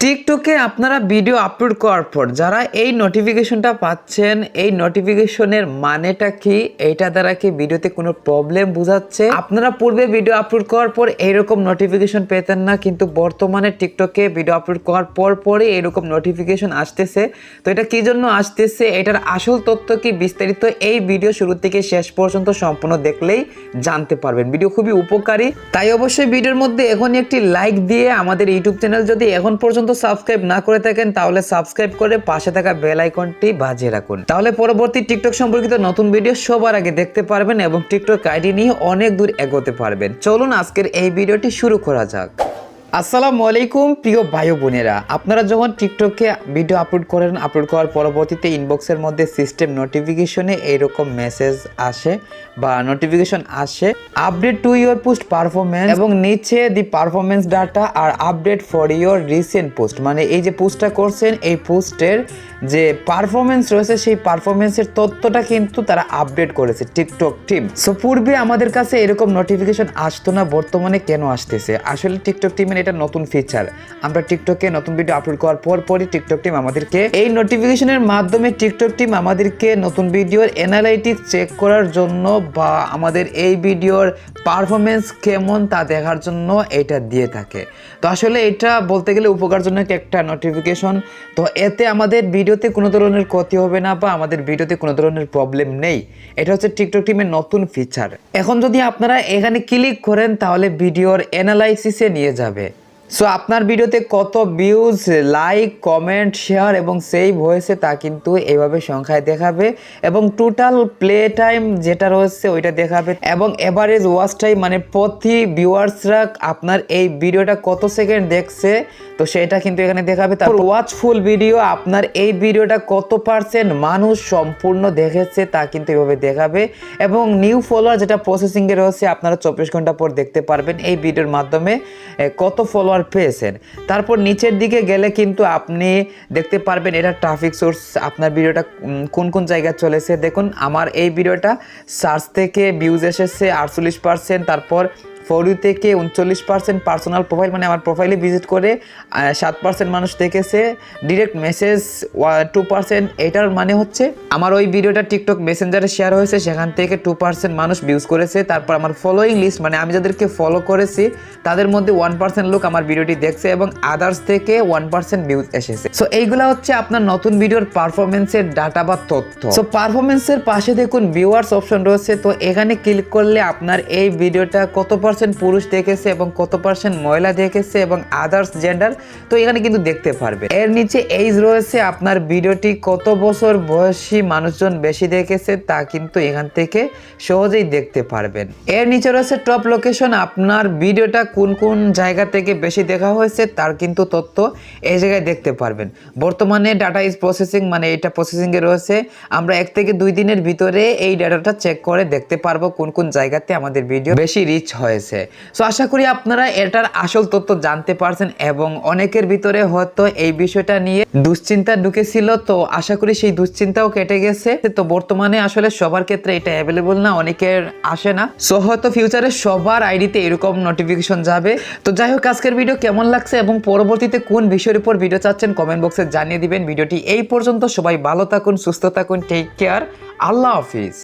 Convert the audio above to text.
টিকটকে আপনারা video upload করার পর যারা এই নোটিফিকেশনটা পাচ্ছেন, এই নোটিফিকেশনের মানেটা কি, এইটা দ্বারা কি ভিডিওতে কোনো প্রবলেম বোঝাচ্ছে? আপনারা পূর্বে ভিডিও আপলোড করার পর এইরকম নোটিফিকেশন পেতেন না, কিন্তু বর্তমানে টিকটকে ভিডিও আপলোড করার পরে এরকম নোটিফিকেশন আসতেছে। তো এটা কি জন্য আসতেছে, এটার আসল তথ্য কি বিস্তারিত এই ভিডিও শুরু থেকে শেষ পর্যন্ত সম্পূর্ণ দেখলেই জানতে পারবেন। ভিডিও খুবই উপকারী, তাই অবশ্যই ভিডিওর মধ্যে এখনই একটি লাইক দিয়ে আমাদের ইউটিউব চ্যানেল যদি এখন পর্যন্ত সাবস্ক্রাইব না করে থাকেন তাহলে সাবস্ক্রাইব করে পাশে থাকা বেল আইকনটি বাজিয়ে রাখুন, তাহলে পরবর্তী টিকটক সম্পর্কিত নতুন ভিডিও সবার আগে দেখতে পারবেন এবং টিকটক আইডি নিয়ে অনেক দূর এগোতে পারবেন। চলুন আজকের এই ভিডিওটি শুরু করা যাক। আসসালামু আলাইকুম প্রিয় ভাই বোনেরা, আপনারা যখন টিকটকে ভিডিও আপলোড করেন, আপলোড করার পরবর্তীতে ইনবক্সের মধ্যে সিস্টেম নোটিফিকেশনে এইরকম মেসেজ আসে বা নোটিফিকেশন আসে, update to your post performance, এবং নিচে দি পারফরমেন্স ডাটা আর update for your recent post, মানে এই যে পোস্টটা করছেন এই পোস্টের যে পারফরমেন্স রয়েছে সেই পারফরমেন্সের তথ্যটা কিন্তু তারা আপডেট করেছে টিকটক টিম। সো পূর্বে আমাদের কাছে এরকম নোটিফিকেশন আসতো না, বর্তমানে কেন আসতেছে? আসলে টিকটক টিমের এটা নতুন ফিচার। আমরা টিকটকে নতুন ভিডিও আপলোড করার পরই টিকটক টিম আমাদেরকে এই নোটিফিকেশনের মাধ্যমে টিকটক টিম আমাদেরকে নতুন ভিডিওর অ্যানালাইটিক্স চেক করার জন্য বা আমাদের এই ভিডিওর পারফরমেন্স কেমন তা দেখার জন্য এটা দিয়ে থাকে। তো আসলে এটা বলতে গেলে উপকারজনক একটা নোটিফিকেশন। তো এতে আমাদের ভিডিওতে কোনো ধরনের ক্ষতি হবে না বা আমাদের ভিডিওতে কোনো ধরনের প্রবলেম নেই। এটা হচ্ছে টিকটক টিমের নতুন ফিচার। এখন যদি আপনারা এখানে ক্লিক করেন তাহলে ভিডিওর অ্যানালাইসিসে নিয়ে যাবে। সো আপনার ভিডিওতে কত ভিউজ, লাইক, কমেন্ট, শেয়ার এবং সেভ হয়েছে তা কিন্তু এইভাবে সংখ্যায় দেখাবে, এবং টোটাল প্লে টাইম যেটা রয়েছে ওইটা দেখাবে, এবং এভারেজ ওয়াচ টাইম মানে প্রতি ভিউয়ার্সরা আপনার এই ভিডিওটা কত সেকেন্ড দেখছে তো সেটা কিন্তু এখানে দেখাবে। তারপর ওয়াচফুল ভিডিও, আপনার এই ভিডিওটা কত পার্সেন্ট মানুষ সম্পূর্ণ দেখেছে তা কিন্তু এইভাবে দেখাবে, এবং নিউ ফলোয়ার যেটা প্রসেসিংয়ে রয়েছে আপনারা 24 ঘন্টা পর দেখতে পারবেন এই ভিডিওর মাধ্যমে কত ফলোয়ার পেয়েছেন। তারপর নিচের দিকে গেলে কিন্তু আপনি দেখতে পারবেন এটা ট্রাফিক সোর্স, আপনার ভিডিওটা কোন কোন জায়গায় চলেছে। দেখুন আমার এই ভিডিওটা সার্চ থেকে ভিউজ এসেছে 48%, তারপর ফর ইউ থেকে 39%, পার্সোনাল প্রোফাইল মানে আমার প্রোফাইলে ভিজিট করে 7% মানুষ দেখেছে, ডিরেক্ট মেসেজ 2%। এটার মানে হচ্ছে আমার ওই ভিডিওটা টিকটক মেসেঞ্জারে শেয়ার হয়েছে, সেখান থেকে 2% মানুষ ভিউজ করেছে। তারপর আমার ফলোয়িং লিস্ট মানে আমি যাদেরকে ফলো করেছি তাদের মধ্যে 1% লোক আমার ভিডিওটি দেখছে, এবং আদার্স থেকে 1% ভিউজ এসেছে। সো এইগুলা হচ্ছে আপনার নতুন ভিডিওর পারফরমেন্সের ডাটা বা তথ্য। সো পারফরমেন্সের পাশে দেখুন ভিউয়ার্স অপশন রয়েছে, তো এখানে ক্লিক করলে আপনার এই ভিডিওটা কত পুরুষ দেখেছে এবং কত পার্সেন্ট মহিলা দেখেছে এবং আদার্স জেন্ডার, তো এখানে কিন্তু দেখতে পারবে। এর নিচে এজ রয়েছে, আপনার ভিডিওটি কত বছর বয়সী মানুষজন বেশি দেখেছে তা কিন্তু এখান থেকে সহজেই দেখতে পারবেন। এর নিচে রয়েছে টপ লোকেশন, আপনার ভিডিওটা কোন কোন জায়গা থেকে বেশি দেখা হয়েছে তার কিন্তু তথ্য এই জায়গায় দেখতে পারবেন। বর্তমানে ডাটা ইজ প্রসেসিং, মানে এটা প্রসেসিং এ রয়েছে। আমরা 1 থেকে 2 দিনের ভিতরে এই ডাটাটা চেক করে দেখতে পারবো কোন কোন জায়গাতে আমাদের ভিডিও বেশি রিচ হয়েছে। সো আশা করি আপনারা এটার আসল তথ্য জানতে পারছেন, এবং অনেকের ভিতরে হয়তো এই বিষয়টা নিয়ে দুশ্চিন্তা ঢুকেছিল, তো আশা করি সেই দুশ্চিন্তাও কেটে গেছে। তো বর্তমানে আসলে সবার ক্ষেত্রে এটা অ্যাভেলেবল না, অনেকের আসে না। সো হয়তো ফিউচারে সবার আইডিতে এরকম নোটিফিকেশন যাবে। তো যাই হোক, আজকের ভিডিও কেমন লাগছে এবং পরবর্তীতে কোন বিষয়ের উপর ভিডিও চাচ্ছেন কমেন্ট বক্সে জানিয়ে দিবেন। ভিডিওটি এই পর্যন্ত, সবাই ভালো থাকুন, সুস্থ থাকুন, টেক কেয়ার, আল্লাহ হাফিজ।